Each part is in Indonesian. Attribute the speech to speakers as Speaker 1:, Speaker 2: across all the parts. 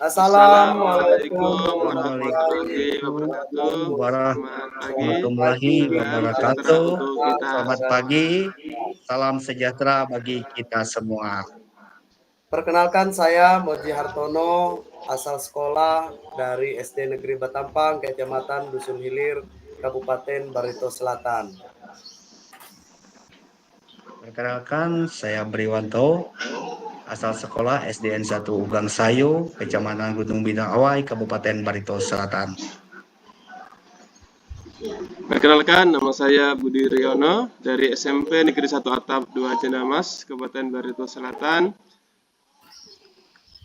Speaker 1: Assalamualaikum warahmatullahi
Speaker 2: Assalamualaikum
Speaker 1: wabarakatuh. Selamat pagi
Speaker 2: warahmatullahi
Speaker 1: dan sejahtera
Speaker 2: wabarakatuh.
Speaker 1: untuk kita.
Speaker 2: Selamat pagi, salam sejahtera bagi kita semua.
Speaker 3: Perkenalkan saya Moji Hartono, asal sekolah dari SD Negeri Batampang, Kecamatan Dusun Hilir, Kabupaten Barito Selatan.
Speaker 2: Perkenalkan, saya Briwanto, asal sekolah SDN 1 Ugang Sayu, Kecamatan Gunung Bintang Awai, Kabupaten Barito Selatan.
Speaker 1: Perkenalkan, nama saya Budi Riono dari SMP Negeri 1 Atap 2 Cendamas, Kabupaten Barito Selatan.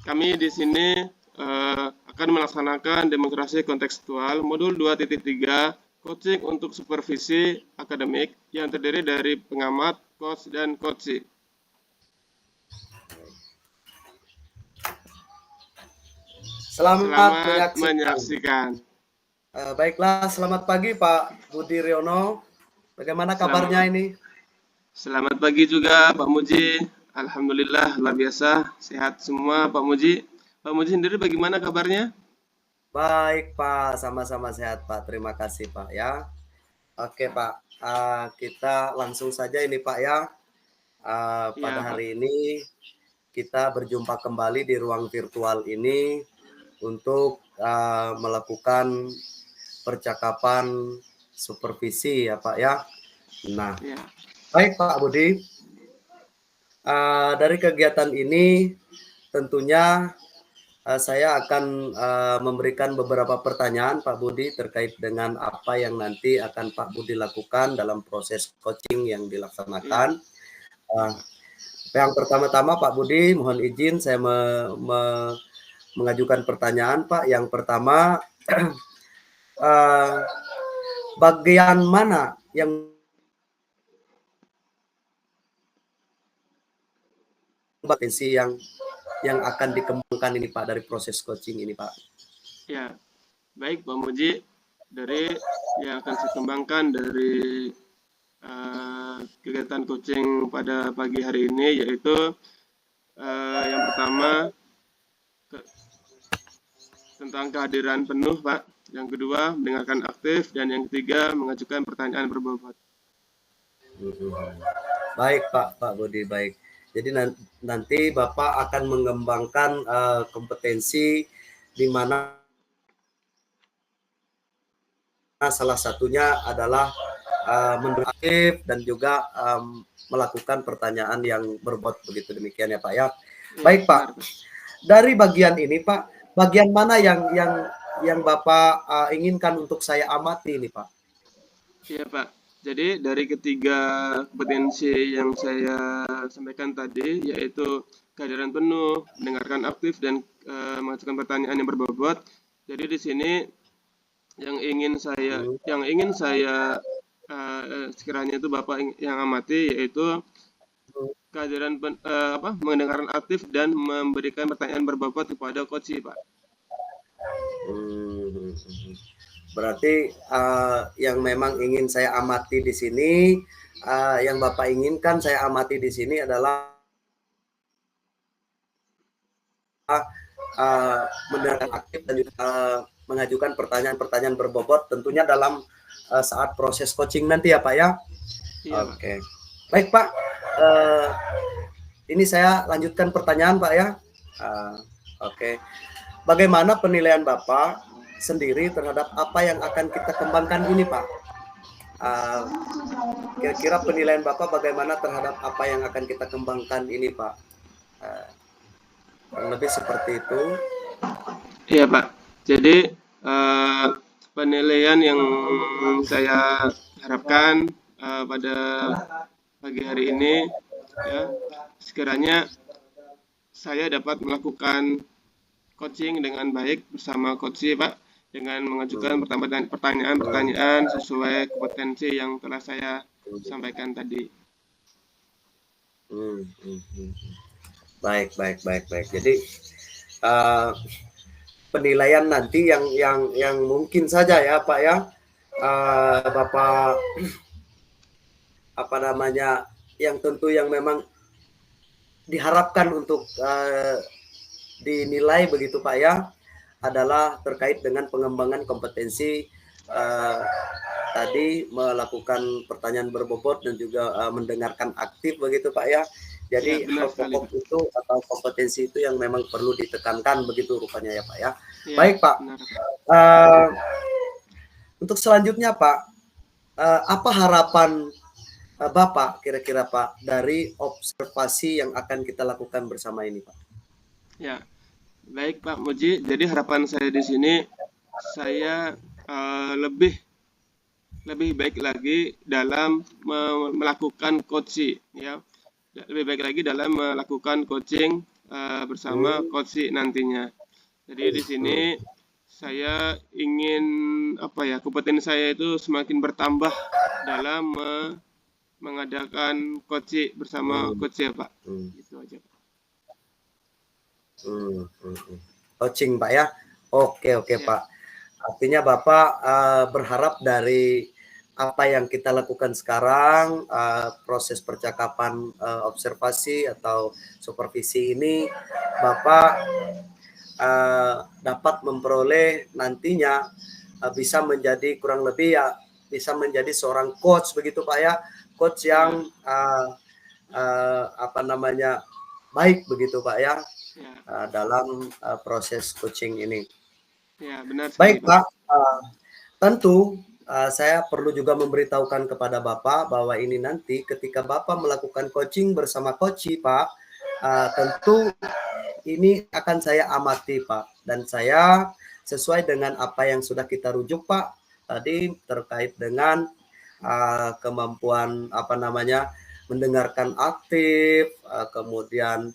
Speaker 1: Kami di sini akan melaksanakan demonstrasi kontekstual modul 2.3 coaching untuk supervisi akademik yang terdiri dari pengamat, coach, dan coachee.
Speaker 3: Selamat
Speaker 1: menyaksikan.
Speaker 3: Baiklah, selamat pagi Pak Budi Riono. Bagaimana kabarnya ini?
Speaker 1: Selamat pagi juga Pak Muji. Alhamdulillah, luar biasa. Sehat semua Pak Muji. Pak Muji sendiri bagaimana kabarnya?
Speaker 3: Baik Pak, sama-sama sehat Pak. Terima kasih Pak ya. Oke Pak, kita langsung saja ini Pak ya. Pada hari ini kita berjumpa kembali di ruang virtual ini untuk melakukan percakapan supervisi ya Pak ya. Nah, baik Pak Budi. Dari kegiatan ini tentunya saya akan memberikan beberapa pertanyaan Pak Budi terkait dengan apa yang nanti akan Pak Budi lakukan dalam proses coaching yang dilaksanakan. Yang pertama-tama Pak Budi, mohon izin saya mengajukan pertanyaan Pak. Yang pertama, bagian mana yang potensi yang akan dikembangkan ini Pak dari proses coaching ini Pak?
Speaker 1: Ya, baik Pak Muji, dari yang akan saya kembangkan dari kegiatan coaching pada pagi hari ini yaitu yang pertama tentang kehadiran penuh Pak, yang kedua mendengarkan aktif, dan yang ketiga mengajukan pertanyaan berbobot.
Speaker 3: Baik Pak Budi, baik. Jadi nanti Bapak akan mengembangkan kompetensi di mana salah satunya adalah mendengar aktif dan juga melakukan pertanyaan yang berbobot, begitu demikian ya Pak ya. Baik Pak, dari bagian ini Pak, bagian mana yang Bapak inginkan untuk saya amati ini Pak?
Speaker 1: Iya Pak, jadi dari ketiga kompetensi yang saya sampaikan tadi, yaitu kehadiran penuh, mendengarkan aktif, dan mengajukan pertanyaan yang berbobot. Jadi di sini yang ingin saya sekiranya itu Bapak yang amati, yaitu kehadiran mendengarkan aktif dan memberikan pertanyaan berbobot kepada coach Pak.
Speaker 3: Berarti yang memang ingin saya amati di sini, yang Bapak inginkan saya amati di sini adalah mendengarkan aktif dan juga mengajukan pertanyaan-pertanyaan berbobot tentunya dalam saat proses coaching nanti ya Pak ya.
Speaker 1: Iya,
Speaker 3: Oke. Baik Pak, ini saya lanjutkan pertanyaan Pak ya. Oke. Bagaimana penilaian Bapak sendiri terhadap apa yang akan kita kembangkan ini Pak? Kira-kira penilaian Bapak bagaimana terhadap apa yang akan kita kembangkan ini Pak? Lebih seperti itu.
Speaker 1: Iya Pak, jadi penilaian yang saya harapkan pada pagi hari ini ya, sekiranya saya dapat melakukan coaching dengan baik bersama coach Pak, dengan mengajukan pertanyaan-pertanyaan sesuai kompetensi yang telah saya sampaikan tadi.
Speaker 3: Baik. Jadi penilaian nanti yang mungkin saja ya Pak ya, Bapak apa namanya, yang tentu yang memang diharapkan untuk dinilai begitu Pak ya, adalah terkait dengan pengembangan kompetensi tadi melakukan pertanyaan berbobot dan juga mendengarkan aktif begitu Pak ya. Jadi
Speaker 1: benar
Speaker 3: hal
Speaker 1: sekali,
Speaker 3: pokok
Speaker 1: Pak.
Speaker 3: itu atau kompetensi itu yang memang perlu ditekankan begitu rupanya ya Pak ya.
Speaker 1: Iya,
Speaker 3: Baik Pak.
Speaker 1: benar, Pak.
Speaker 3: Untuk selanjutnya Pak, apa harapan Bapak kira-kira Pak dari observasi yang akan kita lakukan bersama ini Pak?
Speaker 1: Ya, baik Pak Muji. Jadi harapan saya di sini, saya lebih baik lagi dalam melakukan coaching, ya. Lebih baik lagi dalam melakukan coaching bersama coach nantinya. Jadi di sini saya ingin kompetensi saya itu semakin bertambah dalam mengadakan coaching bersama coach ya Pak. Gitu aja Pak.
Speaker 3: Coaching Pak ya. Oke
Speaker 1: Ya.
Speaker 3: Pak. Artinya Bapak berharap dari apa yang kita lakukan sekarang, proses percakapan observasi atau supervisi ini, Bapak dapat memperoleh nantinya bisa menjadi kurang lebih ya, bisa menjadi seorang coach begitu Pak ya, coach yang baik begitu Pak ya, dalam proses coaching ini.
Speaker 1: Ya, benar
Speaker 3: Baik
Speaker 1: sekali,
Speaker 3: Pak, tentu saya perlu juga memberitahukan kepada Bapak bahwa ini nanti ketika Bapak melakukan coaching bersama coach Pak, tentu ini akan saya amati Pak, dan saya sesuai dengan apa yang sudah kita rujuk Pak tadi terkait dengan kemampuan mendengarkan aktif, kemudian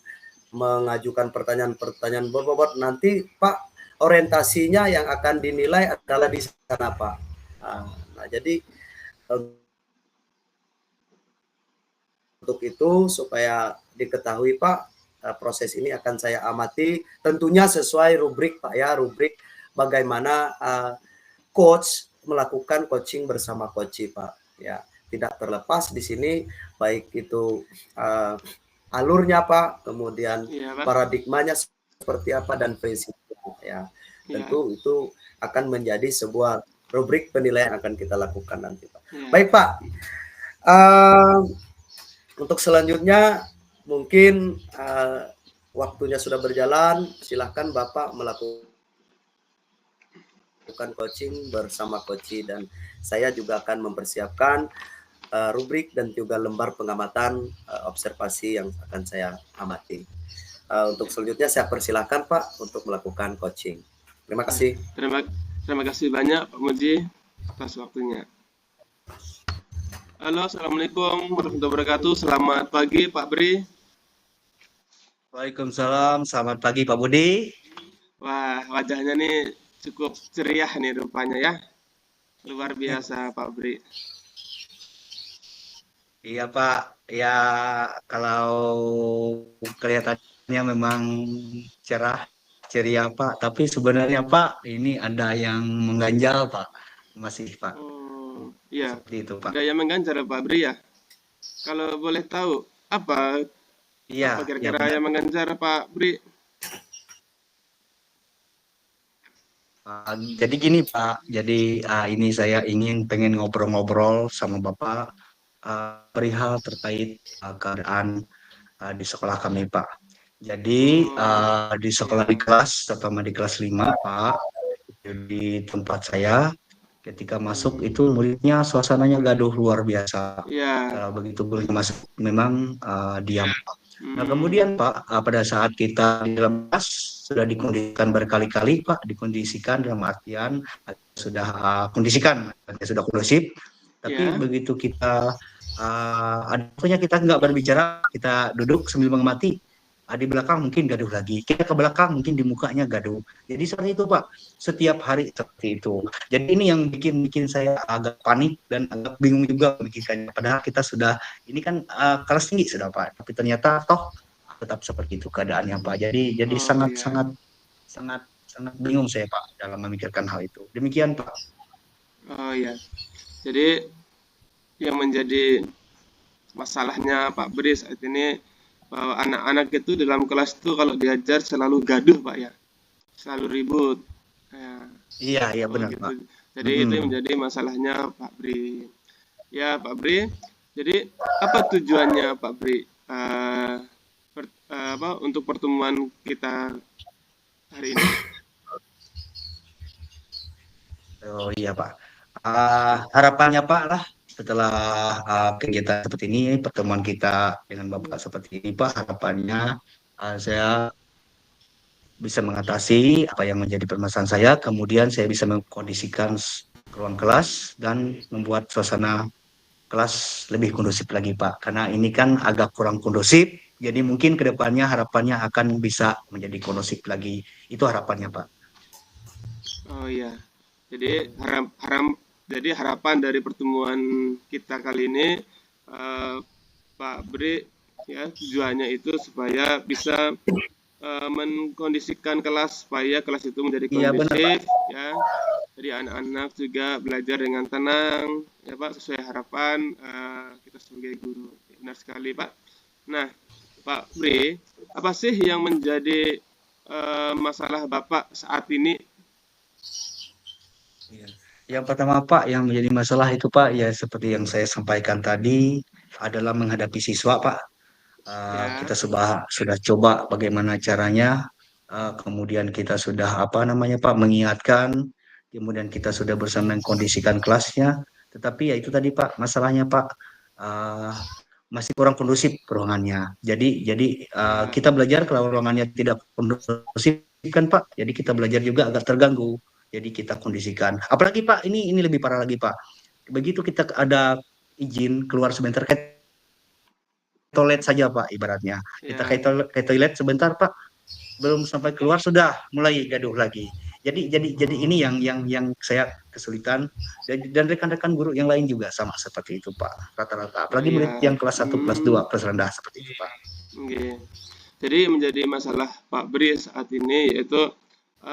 Speaker 3: mengajukan pertanyaan-pertanyaan berbobot. Nanti Pak, orientasinya yang akan dinilai adalah di sana Pak. Nah, jadi untuk itu supaya diketahui Pak, proses ini akan saya amati tentunya sesuai rubrik Pak ya, rubrik bagaimana coach melakukan coaching bersama coach Pak ya. Tidak terlepas di sini baik itu alurnya Pak, kemudian paradigmanya seperti apa dan prinsipnya ya. Tentu itu akan menjadi sebuah rubrik penilaian yang akan kita lakukan nanti Pak. Baik Pak, untuk selanjutnya mungkin waktunya sudah berjalan, silahkan Bapak melakukan coaching bersama coach dan saya juga akan mempersiapkan rubrik dan juga lembar pengamatan observasi yang akan saya amati. Untuk selanjutnya saya persilahkan Pak untuk melakukan coaching. Terima kasih.
Speaker 1: Terima kasih banyak Pak Muji atas waktunya. Halo, assalamualaikum warahmatullahi wabarakatuh. Selamat pagi Pak Bri.
Speaker 2: Waalaikumsalam, selamat pagi Pak Budi.
Speaker 1: Wah, wajahnya nih cukup ceria nih rupanya ya. Luar biasa Pak Bri.
Speaker 2: Iya Pak, ya kalau kelihatannya memang cerah, ceria Pak. Tapi sebenarnya Pak, ini ada yang mengganjal Pak, masih Pak.
Speaker 1: Oh, iya.
Speaker 2: Seperti itu Pak.
Speaker 1: Ada yang mengganjal Pak Bri ya. Kalau boleh tahu apa kira-kira yang mengganjal Pak Bri?
Speaker 2: Jadi gini Pak, jadi ini saya pengen ngobrol-ngobrol sama Bapak perihal terkait keadaan di sekolah kami Pak. Jadi di sekolah di kelas, terutama di kelas 5 Pak, di tempat saya ketika masuk itu muridnya suasananya gaduh luar biasa. Begitu muridnya masuk memang diam. Nah kemudian Pak, pada saat kita di dalam kelas sudah dikondisikan berkali-kali Pak, dikondisikan dalam artian sudah kondisikan, sudah kondusif. Tapi begitu kita adanya kita nggak berbicara, kita duduk sambil mengamati. Di belakang mungkin gaduh lagi, kita ke belakang mungkin di mukanya gaduh. Jadi seperti itu Pak, setiap hari seperti itu. Jadi ini yang bikin saya agak panik dan agak bingung juga memikirkannya. Padahal kita sudah, ini kan kelas tinggi sudah Pak, tapi ternyata toh tetap seperti itu keadaannya Pak. Jadi sangat bingung saya Pak dalam memikirkan hal itu. Demikian Pak.
Speaker 1: Oh iya. Jadi yang menjadi masalahnya Pak Bri saat ini anak-anak itu dalam kelas itu kalau diajar selalu gaduh Pak ya, selalu ribut. Ya,
Speaker 2: Iya
Speaker 1: oh
Speaker 2: benar
Speaker 1: gitu.
Speaker 2: Pak.
Speaker 1: Jadi itu yang
Speaker 2: Mm-mm.
Speaker 1: menjadi masalahnya Pak Bri. Ya Pak Bri, jadi apa tujuannya Pak Bri untuk pertemuan kita hari ini?
Speaker 2: Oh iya Pak. Harapannya Pak lah setelah kegiatan seperti ini, pertemuan kita dengan Bapak seperti ini Pak, harapannya saya bisa mengatasi apa yang menjadi permasalahan saya, kemudian saya bisa mengkondisikan ruang kelas dan membuat suasana kelas lebih kondusif lagi Pak. Karena ini kan agak kurang kondusif, jadi mungkin kedepannya harapannya akan bisa menjadi kondusif lagi. Itu harapannya Pak.
Speaker 1: Oh iya. Jadi jadi harapan dari pertemuan kita kali ini eh, Pak Bri ya tujuannya itu supaya bisa mengkondisikan kelas supaya kelas itu menjadi
Speaker 2: Iya benar Pak.
Speaker 1: kondusif ya. Jadi anak-anak juga belajar dengan tenang ya Pak sesuai harapan kita sebagai guru. Benar sekali Pak. Nah, Pak Bri, apa sih yang menjadi masalah Bapak saat ini?
Speaker 2: Iya. Yang pertama Pak, yang menjadi masalah itu Pak, ya seperti yang saya sampaikan tadi, adalah menghadapi siswa Pak. Kita
Speaker 1: Ya,
Speaker 2: sudah coba bagaimana caranya, kemudian kita sudah apa namanya Pak, mengingatkan, kemudian kita sudah bersama mengkondisikan kelasnya, tetapi ya itu tadi Pak, masalahnya Pak, uh, masih kurang kondusif ruangannya. Jadi
Speaker 1: ya,
Speaker 2: kita belajar kalau ruangannya tidak kondusif kan Pak, jadi kita belajar juga agak terganggu. Jadi kita kondisikan. Apalagi Pak, ini lebih parah lagi Pak. Begitu kita ada izin keluar sebentar kayak toilet saja Pak ibaratnya. Kita
Speaker 1: ya.
Speaker 2: ke toilet sebentar Pak, belum sampai keluar sudah mulai gaduh lagi. Jadi ini
Speaker 1: Oh,
Speaker 2: yang saya kesulitan dan rekan-rekan guru yang lain juga sama seperti itu Pak. Rata-rata.
Speaker 1: oh
Speaker 2: Apalagi murid
Speaker 1: ya.
Speaker 2: yang kelas satu kelas 2 kelas rendah seperti itu Pak.
Speaker 1: Oke. Jadi menjadi masalah Pak Bri saat ini yaitu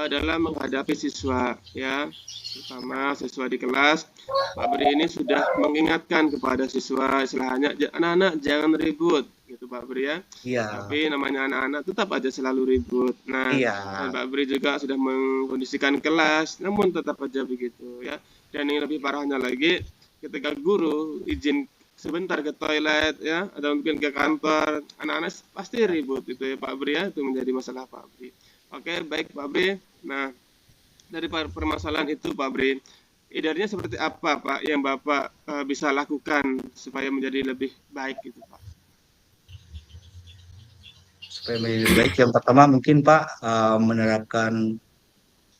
Speaker 1: dalam menghadapi siswa ya, terutama siswa di kelas. Pak Bri ini sudah mengingatkan kepada siswa istilahnya anak-anak jangan ribut gitu Pak Bri ya.
Speaker 2: Iya,
Speaker 1: Tapi namanya anak-anak tetap aja selalu ribut. Nah,
Speaker 2: iya,
Speaker 1: dan Pak Bri juga sudah mengkondisikan kelas, namun tetap aja begitu ya. Dan yang lebih parahnya lagi, ketika guru izin sebentar ke toilet ya, atau mungkin ke kantor, anak-anak pasti ribut itu ya Pak Bri ya, itu menjadi masalah Pak Bri. Oke, baik Pak Bri. Nah, dari permasalahan itu Pak Bri, idealnya seperti apa Pak yang Bapak bisa lakukan supaya menjadi lebih baik gitu Pak?
Speaker 2: supaya menjadi lebih baik. Yang pertama mungkin Pak menerapkan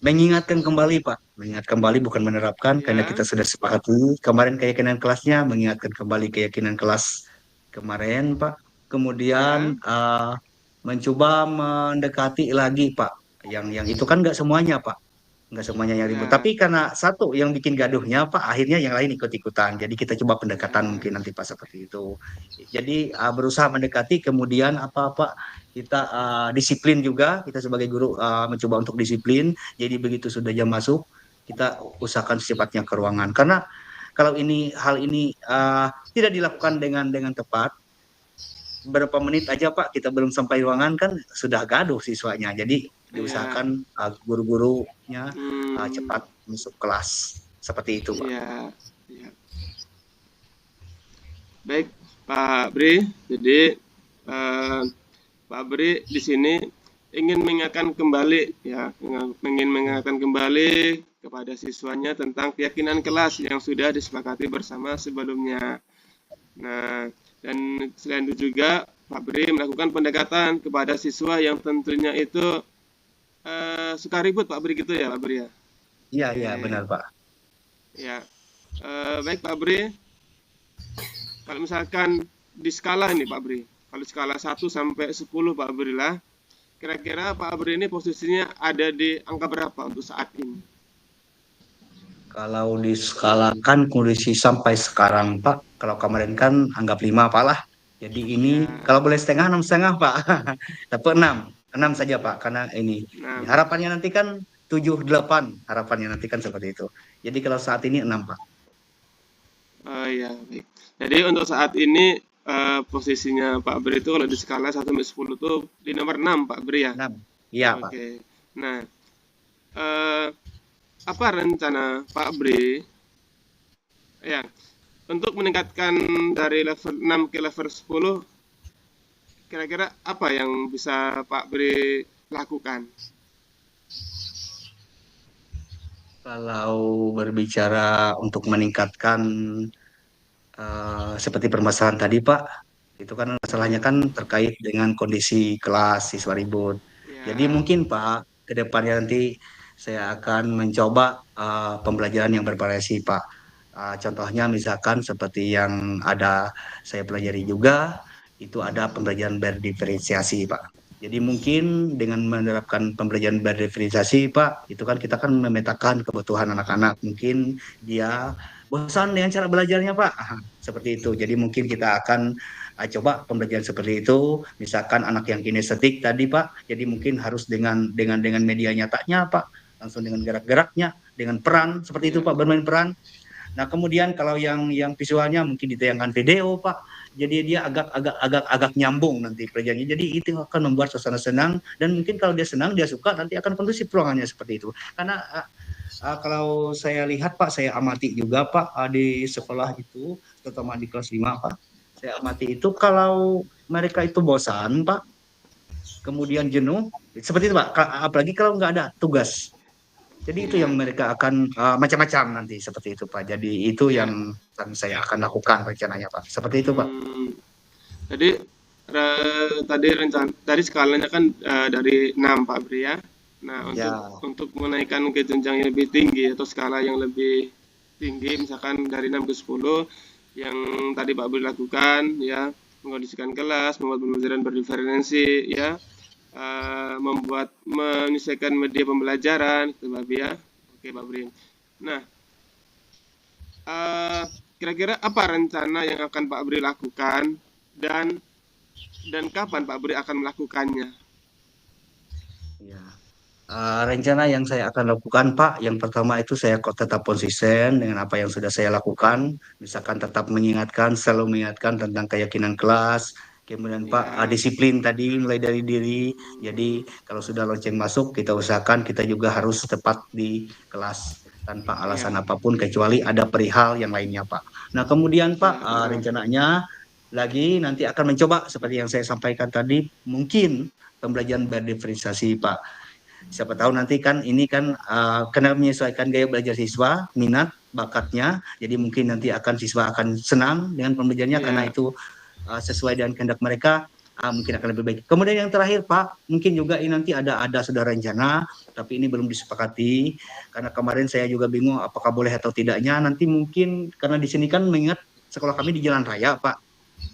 Speaker 2: mengingatkan kembali Pak, mengingat kembali bukan menerapkan karena kita
Speaker 1: Ya,
Speaker 2: sudah sepakati kemarin keyakinan kelasnya, mengingatkan kembali keyakinan kelas kemarin Pak.
Speaker 1: ya,
Speaker 2: Kemudian mencoba mendekati lagi Pak. Yang itu kan nggak semuanya Pak, nggak semuanya yang ribut.
Speaker 1: ya,
Speaker 2: Tapi karena satu yang bikin gaduhnya Pak, akhirnya yang lain ikut-ikutan. Jadi kita coba pendekatan
Speaker 1: ya,
Speaker 2: mungkin nanti Pak seperti itu. Jadi berusaha mendekati, kemudian apa-apa kita disiplin juga. Kita sebagai guru mencoba untuk disiplin. Jadi begitu sudah jam masuk, kita usahakan secepatnya ke ruangan. Karena kalau hal ini tidak dilakukan dengan tepat, berapa menit aja Pak kita belum sampai ruangan kan sudah gaduh siswanya. Jadi
Speaker 1: ya,
Speaker 2: diusahakan guru-gurunya
Speaker 1: hmm,
Speaker 2: cepat masuk kelas. Seperti itu Pak.
Speaker 1: ya, ya. Baik, Pak Bri. Jadi eh, Pak Bri di sini ingin mengingatkan kembali ya, ingin mengingatkan kembali kepada siswanya tentang keyakinan kelas yang sudah disepakati bersama sebelumnya. Nah, dan selain itu juga Pak Bri melakukan pendekatan kepada siswa yang tentunya itu suka ribut Pak Bri gitu ya Pak Bri ya.
Speaker 2: Iya iya benar
Speaker 1: Oke,
Speaker 2: Pak.
Speaker 1: ya. Baik Pak Bri, kalau misalkan di skala ini Pak Bri, kalau skala 1 sampai 10 Pak Bri lah, kira-kira Pak Bri ini posisinya ada di angka berapa untuk saat ini?
Speaker 2: Kalau diskalakan kondisi sampai sekarang Pak, kalau kemarin kan anggap 5 Pak lah. Jadi ini
Speaker 1: Ya,
Speaker 2: kalau boleh setengah 6,5 Pak. Tapi 6, 6 saja Pak karena ini
Speaker 1: 6.
Speaker 2: harapannya nanti kan 7 8 harapannya nanti kan seperti itu. Jadi kalau saat ini 6 Pak.
Speaker 1: Oh iya, baik. Jadi untuk saat ini posisinya Pak Bri itu kalau di skala 1 sampai 10 tuh di nomor 6 Pak Bri ya.
Speaker 2: 6. Iya, Pak.
Speaker 1: Oke. Nah, eh, apa rencana Pak Bri ya untuk meningkatkan dari level 6 ke level 10, kira-kira apa yang bisa Pak Bri lakukan?
Speaker 2: Kalau berbicara untuk meningkatkan seperti permasalahan tadi, Pak, itu kan masalahnya
Speaker 1: Ya,
Speaker 2: kan terkait dengan kondisi kelas siswa ribut. Jadi
Speaker 1: ya,
Speaker 2: mungkin Pak, ke depannya nanti saya akan mencoba pembelajaran yang bervariasi, Pak. Contohnya misalkan seperti yang ada saya pelajari juga, itu ada pembelajaran berdiferensiasi, Pak. Jadi mungkin dengan menerapkan pembelajaran berdiferensiasi, Pak, itu kan kita kan memetakan kebutuhan anak-anak. Mungkin dia bosan dengan cara belajarnya, Pak. Seperti itu. Jadi mungkin kita akan coba pembelajaran seperti itu. Misalkan anak yang kinestetik tadi, Pak. Jadi mungkin harus dengan media nyatanya, Pak. Langsung dengan gerak-geraknya, dengan peran seperti itu,
Speaker 1: ya,
Speaker 2: Pak, bermain peran. Nah, kemudian kalau yang visualnya mungkin ditayangkan video, Pak. Jadi dia agak nyambung nanti pelajarannya. Jadi itu akan membuat suasana senang dan mungkin kalau dia senang, dia suka nanti akan kondusif ruangannya seperti itu. Karena kalau saya lihat Pak, saya amati juga Pak di sekolah itu, terutama di kelas 5 Pak. Saya amati itu kalau mereka itu bosan Pak, kemudian jenuh, seperti itu Pak. Apalagi kalau nggak ada tugas. Jadi itu yang
Speaker 1: ya,
Speaker 2: mereka akan macam-macam nanti seperti itu Pak. Jadi itu
Speaker 1: ya.
Speaker 2: yang saya akan lakukan rencananya Pak. Seperti itu Pak.
Speaker 1: Hmm, Jadi tadi skalanya kan dari 6 Pak Bri ya. Nah,
Speaker 2: Ya,
Speaker 1: untuk menaikkan ke jenjang yang lebih tinggi atau skala yang lebih tinggi, misalkan dari 6 ke 10, yang tadi Pak Bri lakukan ya, mengondisikan kelas, membuat pembelajaran berdiferensi ya, menyesuaikan media pembelajaran, gitu Pak Bri ya. Oke Pak Bri. Nah, eh, kira-kira apa rencana yang akan Pak Bri lakukan dan kapan Pak Bri akan melakukannya?
Speaker 2: ya. Rencana yang saya akan lakukan, Pak, yang pertama itu saya kok tetap konsisten dengan apa yang sudah saya lakukan. Misalkan tetap mengingatkan, selalu mengingatkan tentang keyakinan kelas. Kemudian, Pak,
Speaker 1: Ya,
Speaker 2: disiplin tadi mulai dari diri. Jadi, kalau sudah lonceng masuk, kita usahakan kita juga harus tepat di kelas tanpa alasan
Speaker 1: ya,
Speaker 2: apapun, kecuali ada perihal yang lainnya, Pak. Nah, kemudian, Pak,
Speaker 1: ya benar.
Speaker 2: rencananya lagi nanti akan mencoba, seperti yang saya sampaikan tadi, mungkin pembelajaran berdiferensiasi, Pak. Siapa tahu nanti kan ini kan karena menyesuaikan gaya belajar siswa, minat, bakatnya, jadi mungkin nanti siswa akan senang dengan pembelajarannya karena
Speaker 1: Ya,
Speaker 2: itu sesuai dengan kehendak mereka, mungkin akan lebih baik. Kemudian yang terakhir Pak, mungkin juga ini nanti ada sudah rencana, tapi ini belum disepakati karena kemarin saya juga bingung apakah boleh atau tidaknya. Nanti mungkin karena di sini kan mengingat sekolah kami di jalan raya Pak,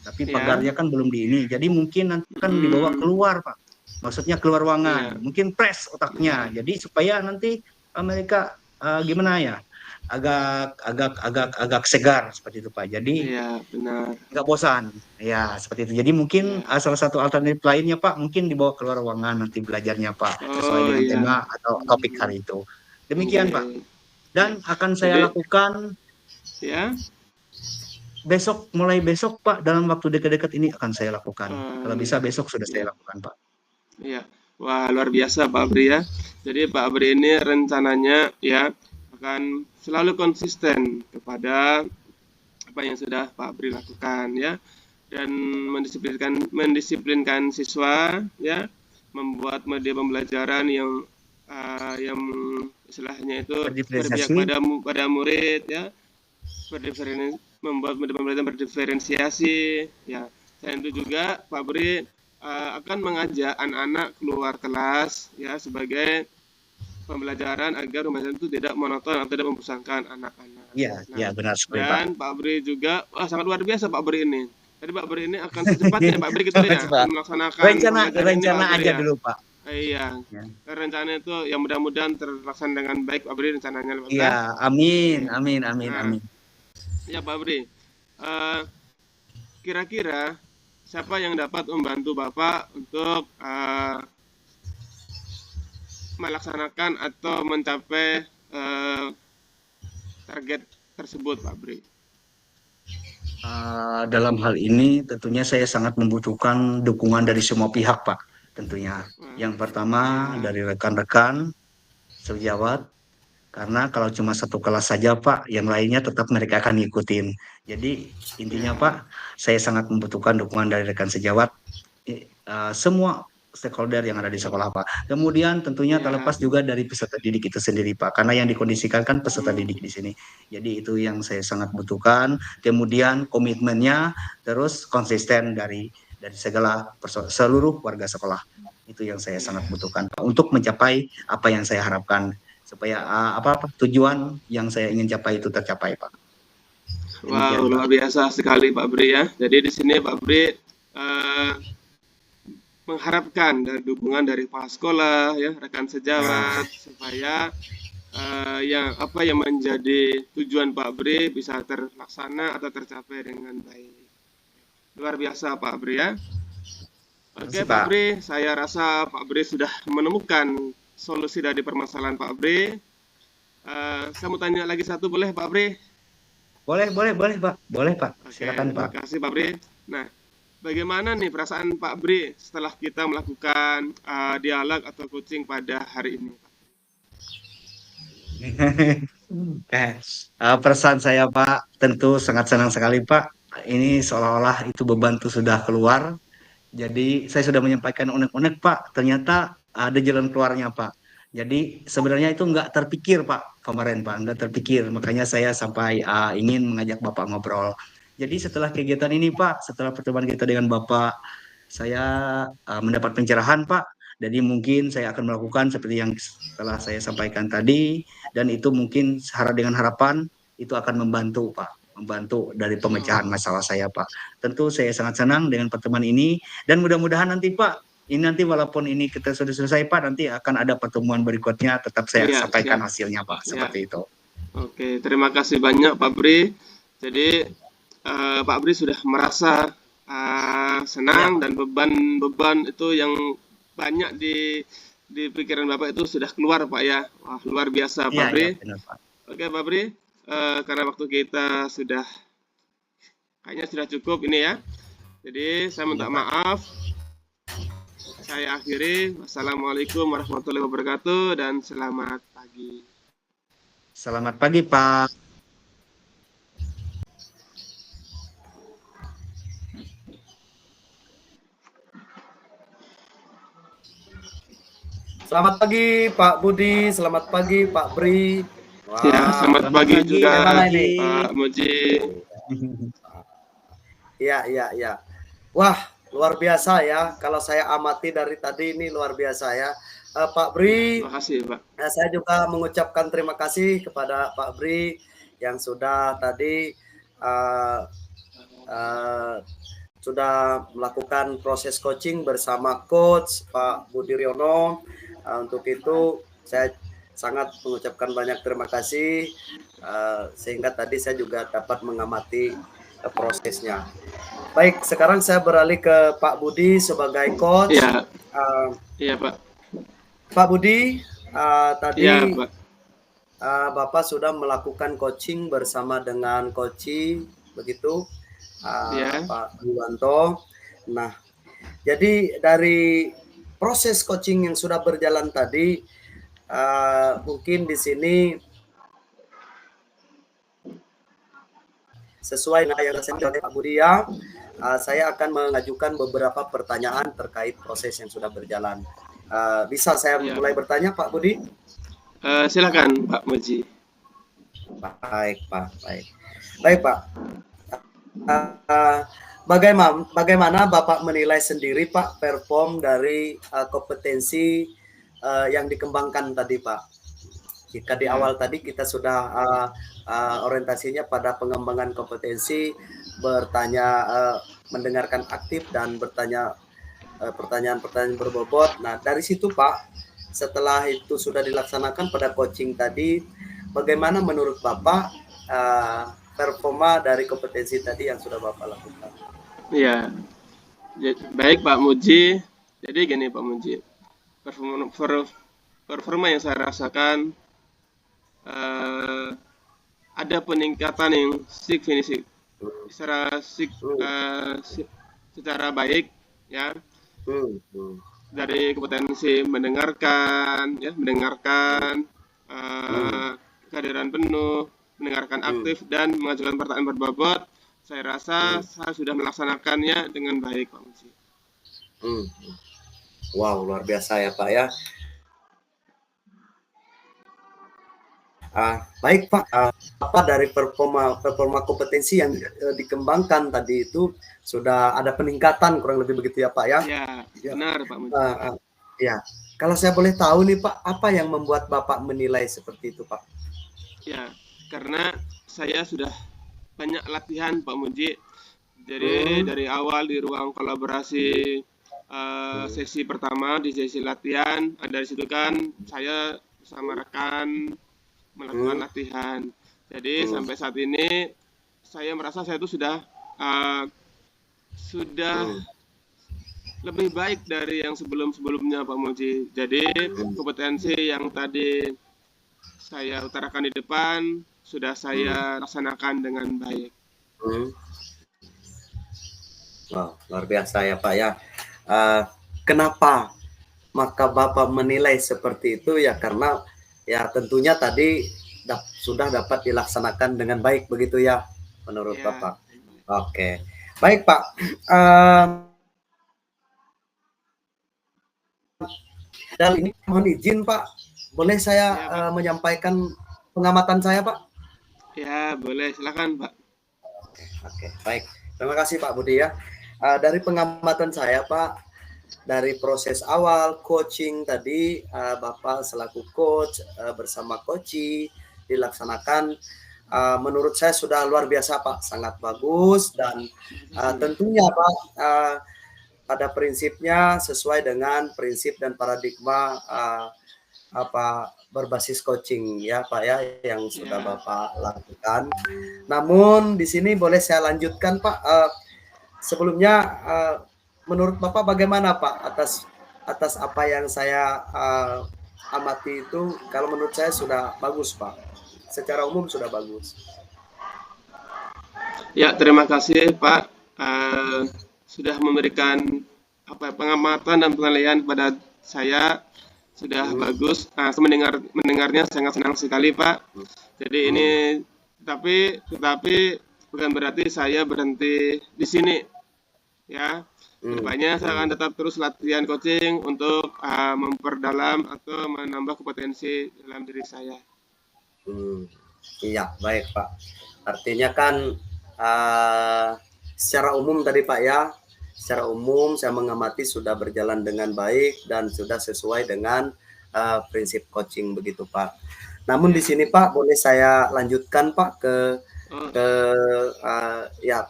Speaker 2: tapi
Speaker 1: ya,
Speaker 2: pagarnya kan belum di ini, jadi mungkin nanti kan dibawa
Speaker 1: hmm,
Speaker 2: keluar Pak, maksudnya keluar ruangan,
Speaker 1: ya,
Speaker 2: mungkin press
Speaker 1: ya,
Speaker 2: otaknya, jadi supaya nanti mereka gimana ya, agak segar seperti itu Pak, jadi
Speaker 1: ya benar.
Speaker 2: nggak bosan ya seperti itu. Jadi mungkin
Speaker 1: Ya,
Speaker 2: salah satu alternatif lainnya Pak, mungkin dibawa keluar ruangan nanti belajarnya Pak, sesuai
Speaker 1: oh
Speaker 2: dengan
Speaker 1: ya,
Speaker 2: tema atau topik
Speaker 1: hmm,
Speaker 2: hari itu. Demikian
Speaker 1: oke,
Speaker 2: Pak,
Speaker 1: ya.
Speaker 2: dan akan saya
Speaker 1: Jadi,
Speaker 2: lakukan
Speaker 1: ya,
Speaker 2: mulai besok Pak, dalam waktu dekat-dekat ini akan saya lakukan. Kalau bisa
Speaker 1: ya,
Speaker 2: besok sudah saya
Speaker 1: ya,
Speaker 2: lakukan Pak.
Speaker 1: ya. Wah, luar biasa Pak Bri ya. Jadi Pak Bri ini rencananya ya akan selalu konsisten kepada apa yang sudah Pak Bri lakukan ya, dan mendisiplinkan siswa ya, membuat media pembelajaran yang istilahnya itu berpihak
Speaker 2: Berdiferensiasi.
Speaker 1: pada murid ya, membuat media pembelajaran berdiferensiasi ya. Selain itu juga Pak Bri akan mengajak anak-anak keluar kelas ya sebagai pembelajaran agar pembelajaran itu tidak monoton atau tidak membosankan anak-anak.
Speaker 2: Iya,
Speaker 1: Nah,
Speaker 2: ya benar sekali Pak.
Speaker 1: dan Pak Bri juga, wah sangat luar biasa Pak Bri ini. Jadi Pak Bri ini akan secepatnya Pak Bri gitu
Speaker 2: Coba,
Speaker 1: ya,
Speaker 2: coba.
Speaker 1: akan melaksanakan
Speaker 2: Rencana
Speaker 1: pembelajaran ini
Speaker 2: rencana
Speaker 1: Pak Bri
Speaker 2: aja
Speaker 1: ya.
Speaker 2: dulu Pak.
Speaker 1: Iya,
Speaker 2: Ya.
Speaker 1: rencana itu yang mudah-mudahan terlaksana dengan baik Pak Bri rencananya Pak
Speaker 2: Iya,
Speaker 1: ya.
Speaker 2: amin,
Speaker 1: Oke.
Speaker 2: amin, amin,
Speaker 1: Nah,
Speaker 2: amin.
Speaker 1: ya Pak Bri, eh, kira-kira siapa yang dapat membantu Bapak untuk melaksanakan atau mencapai target tersebut Pak Bri?
Speaker 2: Dalam hal ini tentunya saya sangat membutuhkan dukungan dari semua pihak, Pak. Tentunya. Yang pertama
Speaker 1: Ya,
Speaker 2: dari rekan-rekan sejawat, karena kalau cuma satu kelas saja, Pak, yang lainnya tetap mereka akan ngikutin. Jadi intinya,
Speaker 1: ya,
Speaker 2: Pak, saya sangat membutuhkan dukungan dari rekan sejawat, semua stakeholder yang ada di sekolah, Pak. Kemudian tentunya
Speaker 1: ya.
Speaker 2: terlepas juga dari peserta didik itu sendiri, Pak, karena yang dikondisikan kan peserta
Speaker 1: Hmm,
Speaker 2: didik di sini. Jadi itu yang saya sangat butuhkan. Kemudian komitmennya terus konsisten dari segala seluruh warga sekolah. Itu yang saya sangat
Speaker 1: ya.
Speaker 2: butuhkan, Pak, untuk mencapai apa yang saya harapkan supaya apa tujuan yang saya ingin capai itu tercapai, Pak.
Speaker 1: Wow,
Speaker 2: Demikian, Pak.
Speaker 1: luar biasa sekali Pak Bri ya. Jadi di sini Pak Bri eh, mengharapkan dari dukungan dari kepala sekolah, ya, rekan
Speaker 3: Nah,
Speaker 1: sejawat, supaya yang apa yang menjadi tujuan Pak Bri bisa terlaksana atau tercapai dengan baik. Luar biasa Pak Bri ya.
Speaker 2: Terima
Speaker 1: Oke
Speaker 2: kasih,
Speaker 1: Pak
Speaker 2: Pak.
Speaker 1: Bri, saya rasa Pak Bri sudah menemukan solusi dari permasalahan Pak Bri. Saya mau tanya lagi satu boleh Pak Bri?
Speaker 2: Boleh, boleh, boleh, Pak. Boleh, Pak.
Speaker 1: Oke,
Speaker 2: Silakan,
Speaker 1: terima
Speaker 2: Pak.
Speaker 1: kasih Pak Bri. Nah, bagaimana nih perasaan Pak Bri setelah kita melakukan dialog atau coaching pada hari ini?
Speaker 2: Eh, Perasaan saya, Pak, tentu sangat senang sekali, Pak. Ini seolah-olah itu beban itu sudah keluar. Jadi saya sudah menyampaikan unek-unek, Pak. Ternyata ada jalan keluarnya, Pak. Jadi sebenarnya itu nggak terpikir, Pak, kemarin, Pak. Nggak terpikir. Makanya saya sampai ingin mengajak Bapak ngobrol. Jadi setelah kegiatan ini, Pak, setelah pertemuan kita dengan Bapak, saya mendapat pencerahan, Pak. Jadi mungkin saya akan melakukan seperti yang telah saya sampaikan tadi, dan itu mungkin dengan harapan itu akan membantu, Pak, membantu dari pemecahan
Speaker 1: Oh,
Speaker 2: masalah saya, Pak. Tentu saya sangat senang dengan pertemuan ini, dan mudah-mudahan nanti, Pak, ini nanti walaupun ini kita sudah selesai, Pak, nanti akan ada pertemuan berikutnya, tetap saya
Speaker 1: iya,
Speaker 2: sampaikan
Speaker 1: siap.
Speaker 2: hasilnya, Pak,
Speaker 1: Ya,
Speaker 2: seperti itu.
Speaker 1: oke. Terima kasih banyak Pak Bri. Jadi Pak Bri sudah merasa
Speaker 2: Ya,
Speaker 1: senang
Speaker 2: Pak.
Speaker 1: dan beban-beban itu yang banyak di pikiran Bapak itu sudah keluar Pak ya. Wah, luar biasa
Speaker 2: Iya,
Speaker 1: Pak
Speaker 2: iya,
Speaker 1: Bri.
Speaker 2: benar, Pak.
Speaker 1: Oke Pak Bri, karena waktu kita sudah kayaknya sudah cukup ini ya. Jadi saya
Speaker 2: Iya,
Speaker 1: minta
Speaker 2: Pak.
Speaker 1: maaf. Saya akhiri. Wassalamualaikum warahmatullahi wabarakatuh dan selamat pagi.
Speaker 2: Selamat pagi, Pak.
Speaker 3: selamat pagi Pak Budi, selamat pagi Pak Bri.
Speaker 1: Ya,
Speaker 3: Wah,
Speaker 1: selamat
Speaker 2: Selamat
Speaker 1: pagi
Speaker 2: pagi, Pak
Speaker 1: juga
Speaker 3: bagaimana ini?
Speaker 2: Muji.
Speaker 1: Pak Muji.
Speaker 3: Iya, iya, iya. Wah, luar biasa ya. Kalau saya amati dari tadi ini luar biasa ya. Pak Bri,
Speaker 1: Terima kasih, Pak.
Speaker 3: saya juga mengucapkan terima kasih kepada Pak Bri yang sudah tadi uh, uh, sudah melakukan proses coaching bersama coach Pak Budi Riono. Untuk itu saya sangat mengucapkan banyak terima kasih sehingga tadi saya juga dapat mengamati prosesnya. Baik, sekarang saya beralih ke Pak Budi sebagai coach.
Speaker 1: Iya,
Speaker 3: Uh,
Speaker 1: iya, Pak.
Speaker 3: Pak Budi,
Speaker 1: Iya,
Speaker 3: tadi
Speaker 1: Pak.
Speaker 3: Bapak sudah melakukan coaching bersama dengan coach, begitu,
Speaker 1: Iya,
Speaker 3: Pak Yuwanto. Nah, jadi dari proses coaching yang sudah berjalan tadi, mungkin di sini sesuai dengan yang disampaikan oleh Pak Budi ya, saya akan mengajukan beberapa pertanyaan terkait proses yang sudah berjalan. Bisa saya
Speaker 1: iya,
Speaker 3: mulai
Speaker 1: Pak.
Speaker 3: bertanya, Pak Budi?
Speaker 1: Silakan, Pak Muji.
Speaker 3: Baik, Pak. Baik, baik, Pak. Uh, bagaimana Bapak menilai sendiri, Pak, perform dari kompetensi yang dikembangkan tadi, Pak? Jika di
Speaker 1: Ya,
Speaker 3: awal tadi kita sudah orientasinya pada pengembangan kompetensi, mendengarkan aktif dan bertanya pertanyaan-pertanyaan berbobot. Nah, dari situ Pak, setelah itu sudah dilaksanakan pada coaching tadi, bagaimana menurut Bapak performa dari kompetensi tadi yang sudah Bapak lakukan?
Speaker 1: iya. Baik, Pak Muji. Jadi gini, Pak Muji. Performa yang saya rasakan ada peningkatan yang signifikan secara secara baik ya, dari kompetensi mendengarkan ya, mendengarkan kehadiran penuh, mendengarkan aktif dan mengajukan pertanyaan berbobot. Saya rasa saya sudah melaksanakannya dengan baik, Pak Muji.
Speaker 3: Wow, luar biasa ya Pak ya. Baik Pak, apa dari performa kompetensi yang dikembangkan tadi itu sudah ada peningkatan kurang lebih begitu ya Pak ya?
Speaker 1: Ya, benar Pak Muji.
Speaker 3: Ya, kalau saya boleh tahu nih Pak, apa yang membuat Bapak menilai seperti itu Pak?
Speaker 1: Ya, karena saya sudah banyak latihan Pak Muji. Jadi dari awal di ruang kolaborasi sesi pertama di sesi latihan, dari situ kan saya bersama rekan melakukan latihan. Jadi sampai saat ini saya merasa saya itu sudah lebih baik dari yang sebelum-sebelumnya Pak Muji. Jadi kompetensi yang tadi saya utarakan di depan sudah saya laksanakan dengan baik.
Speaker 3: Wow, luar biasa ya Pak ya. Kenapa maka Bapak menilai seperti itu ya? Karena ya tentunya tadi sudah dapat dilaksanakan dengan baik begitu ya menurut Bapak. Oke, baik Pak. Dan ini mohon izin Pak, boleh saya menyampaikan pengamatan saya Pak?
Speaker 1: Ya boleh, silakan Pak.
Speaker 3: Oke, baik. Terima kasih Pak Budi ya. Dari pengamatan saya Pak, dari proses awal coaching tadi Bapak selaku coach bersama coachi dilaksanakan, menurut saya sudah luar biasa Pak, sangat bagus dan tentunya Pak pada prinsipnya sesuai dengan prinsip dan paradigma berbasis coaching ya Pak ya yang sudah Bapak lakukan. Namun di sini boleh saya lanjutkan Pak. Sebelumnya menurut Bapak bagaimana Pak atas apa yang saya amati itu? Kalau menurut saya sudah bagus Pak, secara umum sudah bagus.
Speaker 1: Ya terima kasih Pak sudah memberikan pengamatan dan penilaian kepada saya, sudah bagus. Mendengarnya sangat senang sekali Pak. Jadi ini tetapi bukan berarti saya berhenti di sini ya. Kedepannya saya akan tetap terus latihan coaching untuk memperdalam atau menambah kompetensi dalam diri saya.
Speaker 3: Iya baik Pak. Artinya kan secara umum tadi Pak ya, secara umum saya mengamati sudah berjalan dengan baik dan sudah sesuai dengan prinsip coaching begitu Pak. Namun di sini Pak boleh saya lanjutkan Pak ke ya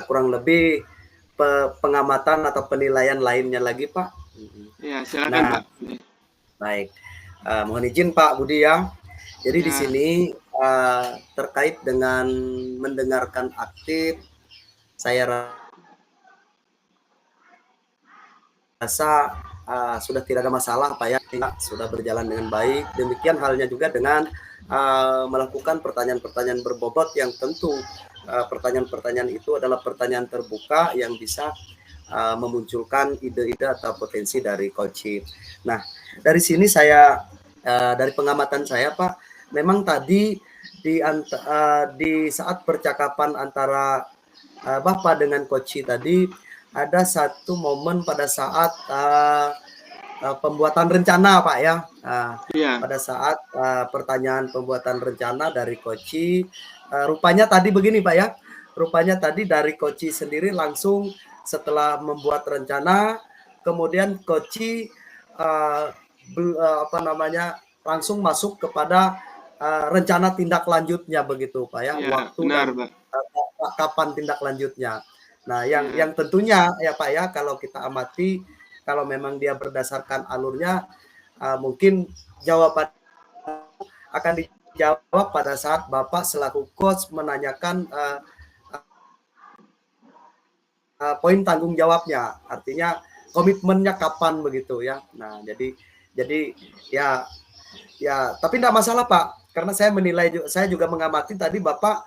Speaker 3: kurang lebih pengamatan atau penilaian lainnya lagi Pak.
Speaker 1: Ya silakan Pak.
Speaker 3: Baik, mohon izin Pak Budi ya. Jadi di sini terkait dengan mendengarkan aktif, saya rasa sudah tidak ada masalah Pak ya, sudah berjalan dengan baik. Demikian halnya juga dengan melakukan pertanyaan-pertanyaan berbobot yang tentu pertanyaan-pertanyaan itu adalah pertanyaan terbuka yang bisa memunculkan ide-ide atau potensi dari coaching. Nah, dari sini saya dari pengamatan saya Pak, memang tadi di saat percakapan antara Bapak dengan coaching tadi ada satu momen pada saat pembuatan rencana Pak ya. Pada saat pertanyaan pembuatan rencana dari coaching, rupanya tadi begini Pak ya. Rupanya tadi dari coaching sendiri langsung setelah membuat rencana, kemudian coaching langsung masuk kepada rencana tindak lanjutnya begitu Pak ya. Waktu
Speaker 1: benar,
Speaker 3: dan kapan tindak lanjutnya. Nah, yang tentunya ya Pak ya, kalau kita amati, kalau memang dia berdasarkan alurnya, mungkin jawaban akan dijawab pada saat Bapak selaku coach menanyakan poin tanggung jawabnya, artinya komitmennya kapan begitu ya. Nah, jadi ya tapi tidak masalah Pak, karena saya menilai, saya juga mengamati tadi Bapak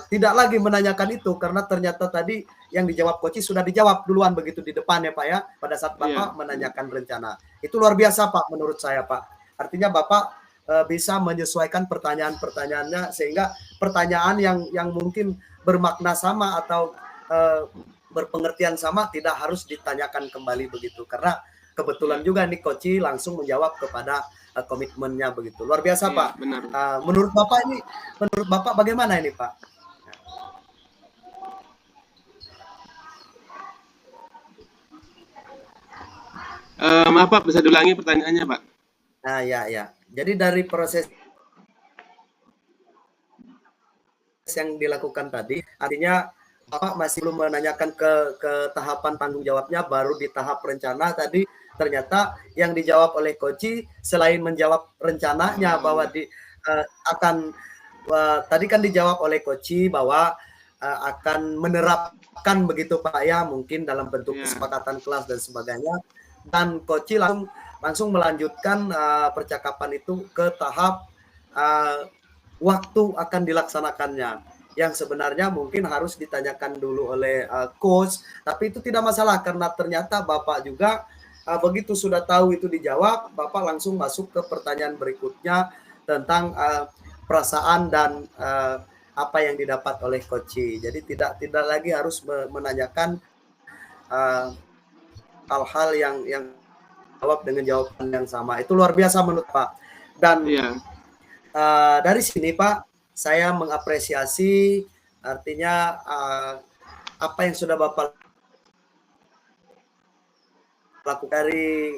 Speaker 3: tidak lagi menanyakan itu karena ternyata tadi yang dijawab Koci sudah dijawab duluan begitu di depan ya Pak ya, pada saat Bapak menanyakan rencana. Itu luar biasa Pak menurut saya Pak. Artinya Bapak bisa menyesuaikan pertanyaan-pertanyaannya sehingga pertanyaan yang mungkin bermakna sama atau berpengertian sama tidak harus ditanyakan kembali begitu. Karena kebetulan juga nih Koci langsung menjawab kepada komitmennya begitu. Luar biasa Pak.
Speaker 1: Benar.
Speaker 3: Menurut Bapak bagaimana ini Pak?
Speaker 1: Maaf Pak, bisa diulangi pertanyaannya Pak?
Speaker 3: Nah ya. Jadi dari proses yang dilakukan tadi, artinya Bapak masih belum menanyakan ke tahapan tanggung jawabnya, baru di tahap rencana tadi ternyata yang dijawab oleh Koci selain menjawab rencananya bahwa tadi kan dijawab oleh Koci bahwa akan menerapkan begitu Pak ya, mungkin dalam bentuk kesepakatan kelas dan sebagainya, dan Koci langsung melanjutkan percakapan itu ke tahap waktu akan dilaksanakannya, yang sebenarnya mungkin harus ditanyakan dulu oleh coach, tapi itu tidak masalah karena ternyata Bapak juga begitu sudah tahu itu dijawab, Bapak langsung masuk ke pertanyaan berikutnya tentang perasaan dan apa yang didapat oleh Koci. Jadi tidak lagi harus menanyakan hal-hal yang jawab dengan jawaban yang sama. Itu luar biasa menurut Pak. Dan dari sini Pak, saya mengapresiasi artinya apa yang sudah Bapak lakukan dari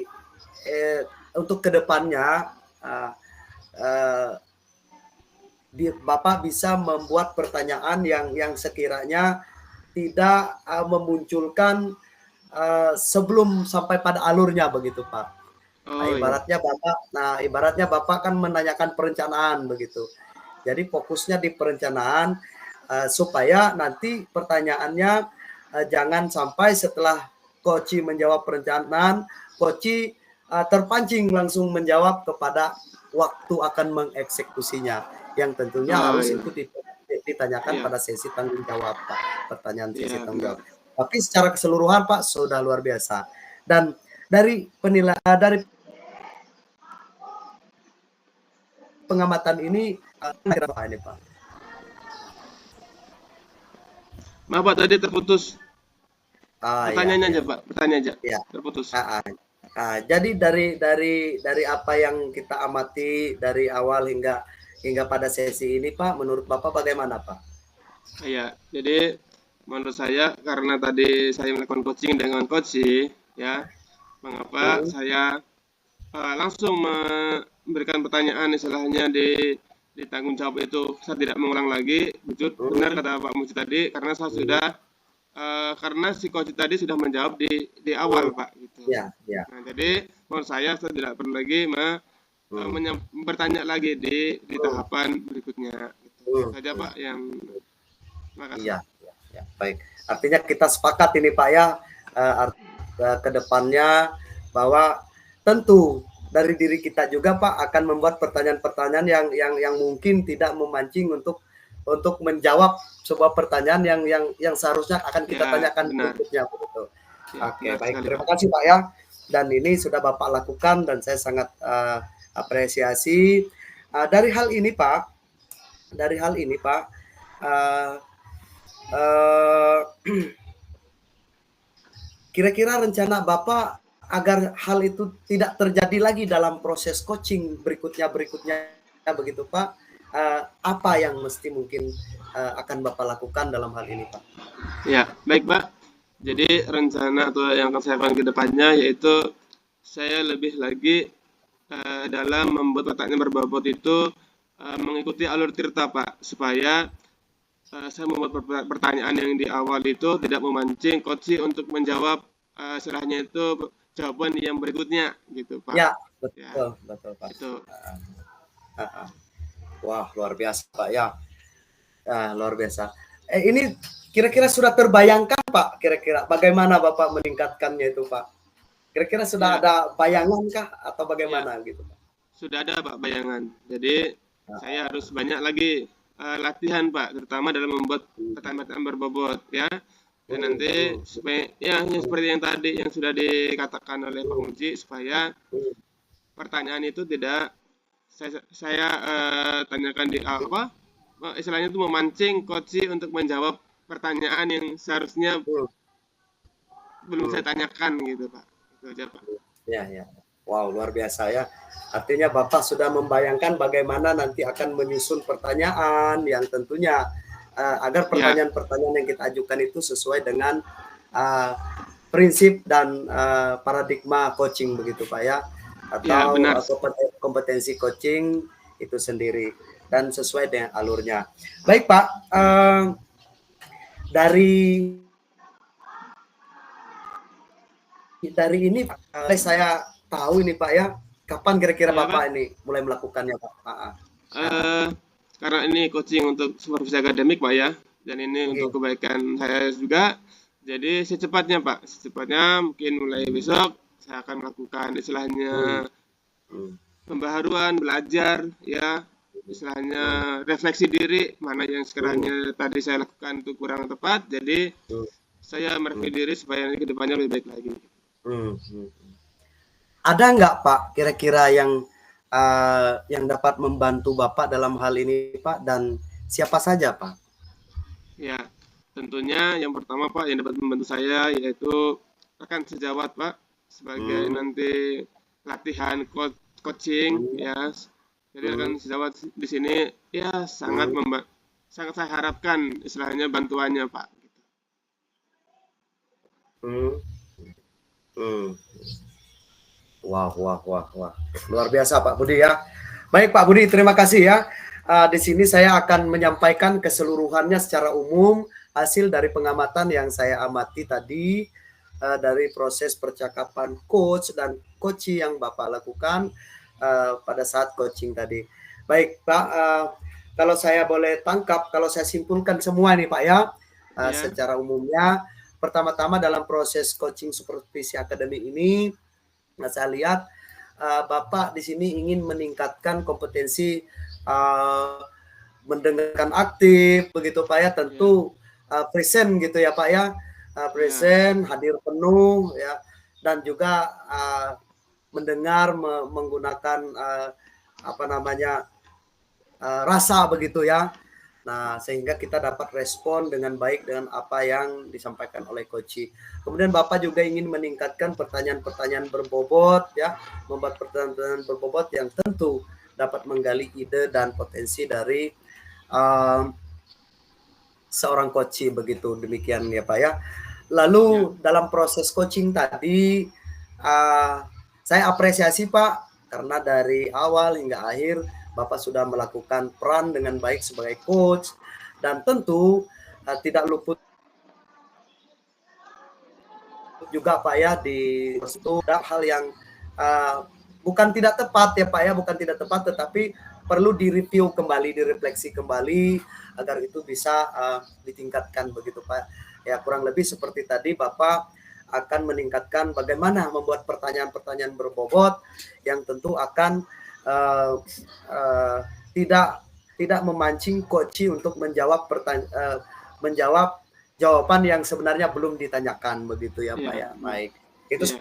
Speaker 3: untuk kedepannya Bapak bisa membuat pertanyaan yang sekiranya tidak memunculkan sebelum sampai pada alurnya begitu Pak. Ibaratnya Bapak kan menanyakan perencanaan begitu. Jadi fokusnya di perencanaan supaya nanti pertanyaannya jangan sampai setelah Koci menjawab perencanaan, Koci terpancing langsung menjawab kepada waktu akan mengeksekusinya, yang tentunya harus itu ditanyakan pada sesi tanggung jawab Pak, pertanyaan sesi tanggung jawab. Tapi secara keseluruhan Pak sudah luar biasa. Dan dari pengamatan ini apa ini Pak?
Speaker 1: Maaf Pak, tadi terputus. Pertanyaannya aja Pak, pertanyaan aja.
Speaker 3: Ya.
Speaker 1: Terputus.
Speaker 3: Jadi dari apa yang kita amati dari awal hingga pada sesi ini Pak, menurut Bapak bagaimana Pak?
Speaker 1: Ya, jadi menurut saya karena tadi saya melakukan coaching dengan Koci, ya, mengapa saya langsung memberikan pertanyaan istilahnya di tanggung jawab itu, saya tidak mengulang lagi. Benar kata Pak Muji tadi, karena saya sudah karena si Koci tadi sudah menjawab di awal Pak gitu. Nah, jadi menurut saya tidak perlu lagi bertanya lagi di tahapan berikutnya. Gitu. Saja Pak yang makasih.
Speaker 3: Ya, baik. Artinya kita sepakat ini Pak ya ke depannya bahwa tentu dari diri kita juga Pak akan membuat pertanyaan-pertanyaan yang mungkin tidak memancing untuk menjawab sebuah pertanyaan yang seharusnya akan kita tanyakan berikutnya begitu. Oke, baik. Terima kasih Pak ya. Dan ini sudah Bapak lakukan dan saya sangat apresiasi dari hal ini Pak. Kira-kira rencana Bapak agar hal itu tidak terjadi lagi dalam proses coaching berikutnya begitu Pak, apa yang mesti mungkin akan Bapak lakukan dalam hal ini Pak?
Speaker 1: Ya, baik Pak. Jadi rencana atau yang akan saya lakukan ke depannya yaitu saya lebih lagi dalam membuat pertanyaan berbobot itu mengikuti alur Tirta Pak, supaya saya membuat pertanyaan yang di awal itu tidak memancing Koci untuk menjawab istilahnya itu jawaban yang berikutnya gitu Pak.
Speaker 3: Ya, betul Pak.
Speaker 1: Itu.
Speaker 3: Wah, luar biasa Pak ya. Luar biasa. Ini kira-kira sudah terbayangkan Pak, kira-kira bagaimana Bapak meningkatkannya itu Pak? Kira-kira sudah ada bayangan kah atau bagaimana gitu Pak?
Speaker 1: Sudah ada Pak bayangan. Jadi saya harus banyak lagi latihan Pak, terutama dalam membuat pertanyaan-pertanyaan berbobot ya. Dan nanti supaya ya yang seperti yang tadi yang sudah dikatakan oleh Pak Muji, supaya pertanyaan itu tidak saya tanyakan di apa istilahnya itu memancing coach untuk menjawab pertanyaan yang seharusnya belum saya tanyakan gitu Pak. Itu aja Pak.
Speaker 3: Ya, ya. Wow, luar biasa ya. Artinya Bapak sudah membayangkan bagaimana nanti akan menyusun pertanyaan yang tentunya agar pertanyaan-pertanyaan yang kita ajukan itu sesuai dengan prinsip dan paradigma coaching begitu Pak ya. Atau
Speaker 1: benar.
Speaker 3: kompetensi coaching itu sendiri dan sesuai dengan alurnya. Baik Pak, dari ini saya tahu ini Pak ya, kapan kira-kira Bapak ini mulai melakukannya Pak?
Speaker 1: Karena ini coaching untuk supervisi akademik Pak ya, dan ini untuk kebaikan saya juga. Jadi secepatnya Pak, secepatnya mungkin mulai besok saya akan melakukan istilahnya pembaharuan, belajar ya, istilahnya refleksi diri, mana yang sekiranya tadi saya lakukan itu kurang tepat, jadi saya mereview diri supaya ke depannya lebih baik lagi.
Speaker 3: Ada nggak Pak kira-kira yang dapat membantu Bapak dalam hal ini Pak, dan siapa saja Pak?
Speaker 1: Ya, tentunya yang pertama Pak yang dapat membantu saya yaitu rekan sejawat Pak, sebagai nanti latihan coaching ya. Jadi rekan sejawat di sini ya sangat saya harapkan istilahnya bantuannya Pak.
Speaker 3: Wah, luar biasa Pak Budi ya. Baik Pak Budi, terima kasih ya. Di sini saya akan menyampaikan keseluruhannya secara umum hasil dari pengamatan yang saya amati tadi dari proses percakapan coach dan coaching yang Bapak lakukan pada saat coaching tadi. Baik Pak, kalau saya boleh tangkap, kalau saya simpulkan semua nih Pak ya, secara umumnya, pertama-tama dalam proses coaching supervisi akademik ini, saya lihat Bapak di sini ingin meningkatkan kompetensi mendengarkan aktif, begitu Pak ya, tentu present gitu ya Pak ya, present, hadir penuh ya, dan juga mendengar menggunakan rasa begitu ya. Nah, sehingga kita dapat respon dengan baik dengan apa yang disampaikan oleh coach. Kemudian Bapak juga ingin meningkatkan pertanyaan-pertanyaan berbobot ya, membuat pertanyaan berbobot yang tentu dapat menggali ide dan potensi dari seorang coach begitu. Demikian ya Pak ya. Lalu dalam proses coaching tadi saya apresiasi Pak, karena dari awal hingga akhir Bapak sudah melakukan peran dengan baik sebagai coach, dan tentu tidak luput juga Pak ya di situ hal yang bukan tidak tepat ya Pak ya, bukan tidak tepat, tetapi perlu direview kembali, direfleksi kembali agar itu bisa ditingkatkan begitu Pak. Ya kurang lebih seperti tadi Bapak akan meningkatkan bagaimana membuat pertanyaan-pertanyaan berbobot yang tentu akan tidak memancing coach untuk menjawab jawaban yang sebenarnya belum ditanyakan begitu ya Pak ya. Baik, itu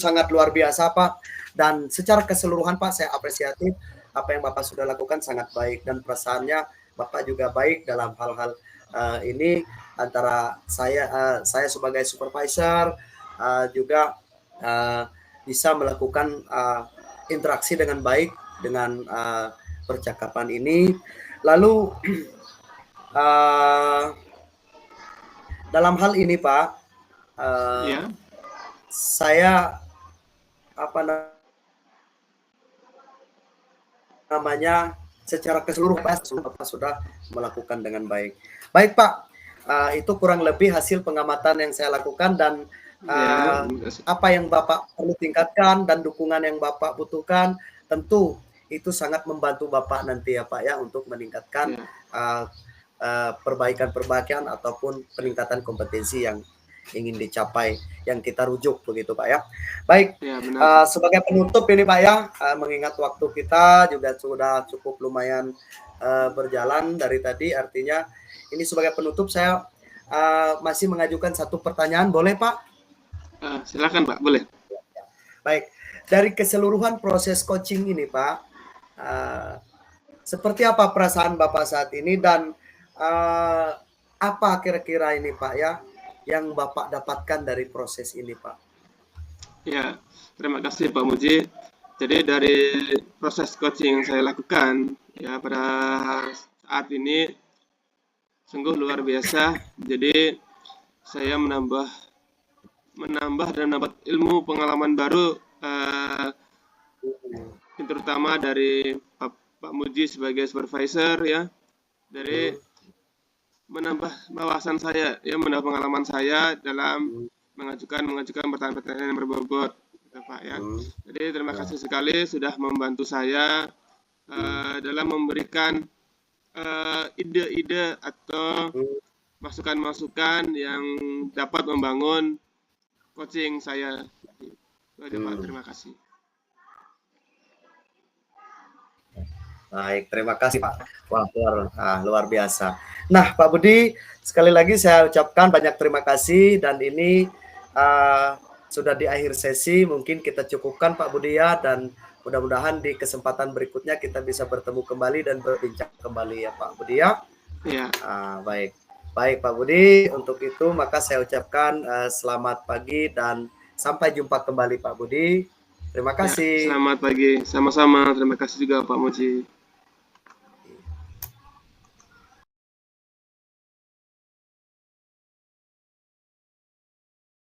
Speaker 3: sangat luar biasa Pak, dan secara keseluruhan Pak saya apresiatif apa yang Bapak sudah lakukan sangat baik, dan perasaannya Bapak juga baik dalam hal-hal ini, antara saya sebagai supervisor juga bisa melakukan interaksi dengan baik dengan percakapan ini. Lalu dalam hal ini Pak, saya secara keseluruhan Bapak sudah melakukan dengan baik. Baik Pak, itu kurang lebih hasil pengamatan yang saya lakukan, dan apa yang Bapak perlu tingkatkan dan dukungan yang Bapak butuhkan tentu itu sangat membantu Bapak nanti ya Pak ya, untuk meningkatkan perbaikan ataupun peningkatan kompetensi yang ingin dicapai, yang kita rujuk begitu Pak ya. Baik,
Speaker 1: Ya, benar.
Speaker 3: sebagai penutup ini Pak ya, mengingat waktu kita juga sudah cukup lumayan berjalan dari tadi, artinya ini sebagai penutup saya masih mengajukan satu pertanyaan, boleh Pak?
Speaker 1: Silakan Pak, boleh.
Speaker 3: Baik, dari keseluruhan proses coaching ini Pak, seperti apa perasaan Bapak saat ini dan apa kira-kira ini Pak ya yang Bapak dapatkan dari proses ini Pak?
Speaker 1: Ya, terima kasih Pak Muji. Jadi dari proses coaching yang saya lakukan ya pada saat ini sungguh luar biasa. Jadi saya menambah dan dapat ilmu pengalaman baru, terutama dari Pak Muji sebagai supervisor ya, dari menambah wawasan saya ya, menambah pengalaman saya dalam mengajukan pertanyaan-pertanyaan yang berbobot gitu, Pak ya. Jadi terima kasih sekali sudah membantu saya dalam memberikan ide-ide atau masukan-masukan yang dapat membangun coaching saya. Itu Pak, terima kasih.
Speaker 3: Baik, terima kasih Pak. Wah, luar biasa. Nah, Pak Budi, sekali lagi saya ucapkan banyak terima kasih dan ini sudah di akhir sesi, mungkin kita cukupkan Pak Budi ya, dan mudah-mudahan di kesempatan berikutnya kita bisa bertemu kembali dan berbincang kembali ya Pak Budi ya.
Speaker 1: Ya.
Speaker 3: Baik. Baik Pak Budi, untuk itu maka saya ucapkan selamat pagi dan sampai jumpa kembali Pak Budi. Terima kasih.
Speaker 1: Ya, selamat pagi. Sama-sama. Terima kasih juga Pak Muji.